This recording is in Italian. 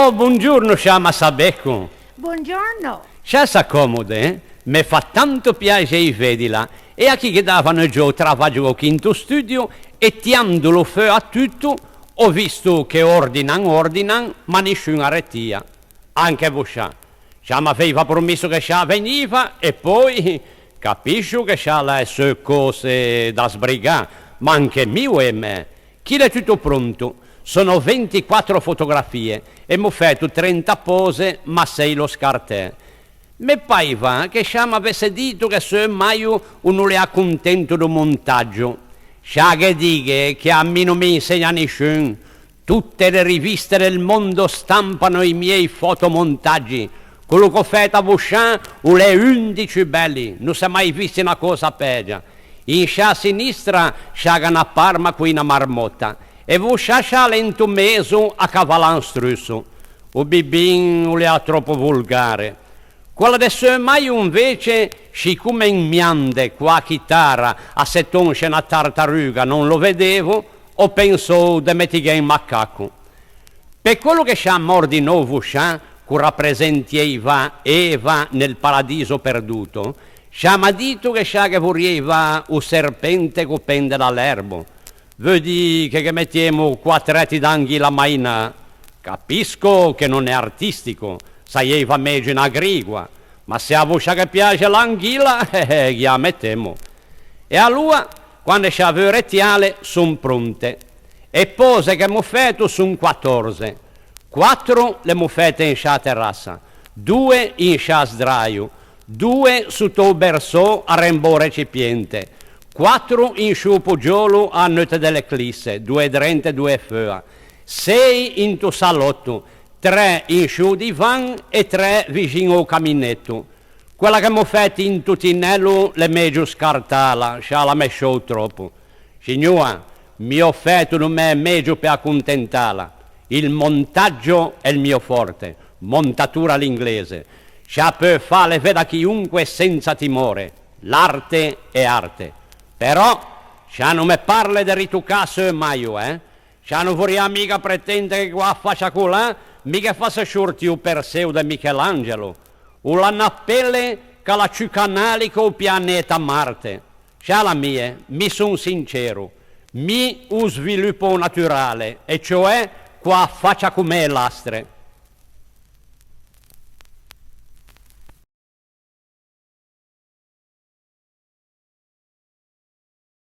Oh, buongiorno, Sciama Sabecco. Buongiorno. Scia s'accomode, eh? Mi fa tanto piacere vedila. E a chi che davano giù travaglio al quinto studio e tiandolo feu a tutto, ho visto che ordinano, ma nessuna rettia. Anche Buscià. Sciama aveva promesso che Scia veniva e poi capisco che Scia ha le sue cose da sbrigare, ma anche mio e me. Chi è tutto pronto? Sono 24 fotografie e mi ho fatto 30 pose, ma 6 lo scartè. Mi pareva che Sciama avesse detto che se mai non le ha contento del montaggio. Scia che dica che a me non mi insegna nessuno. Tutte le riviste del mondo stampano i miei fotomontaggi. Quello che ho fatto a Buscià, le 11 belli, non si è mai visto una cosa peggio. In scia a sinistra c'è una parma qui una marmotta e Buscià c'ha lento meso a cavallo strusso. O bibin le ha troppo volgare. Quella del suo maio invece, siccome in miande qua chitarra a settonce una tartaruga non lo vedevo, ho pensato di mettere in macaco. Per quello che c'ha mordi nuovo c'ha, che rappresentava Eva nel paradiso perduto, c'ha detto che c'ha che voleva un serpente che pende dall'erbo. Vedi che mettiamo 4 etti d'anghilla maina. Capisco che non è artistico, saieva meglio in agrigua, ma se a voi che piace l'anghilla, la mettiamo. E allora, quando c'è la rettiale, sono pronte. E pose che mi ho fatto sono 14. 4 le mi fatte in scia terrazza, 2 in scia sdraio, 2 sotto il berceau a rembo recipiente, 4 in sciù poggiolo a notte dell'eclisse, 2 drente e 2 feu, 6 in tuo salotto, 3 in sciù divan e 3 vicino al caminetto. Quella che mi ho fatto in tutinello le meglio scartala, scia la mesciò troppo. Signora, mi ho fatto non è meglio per accontentarla. Il montaggio è il mio forte, montatura all'inglese. Scia per fare veda chiunque senza timore. L'arte è arte. Però, scia non me parla di ritucasso e maio, eh? Scia non vorrà mica pretendere che qua faccia colà, mica faccia shortiu Perseo da Michelangelo. O la nappelle che la ciucanali con il pianeta Marte. Scia la mia, mi sono sincero, mi un sviluppo naturale, e cioè qua faccia come lastre.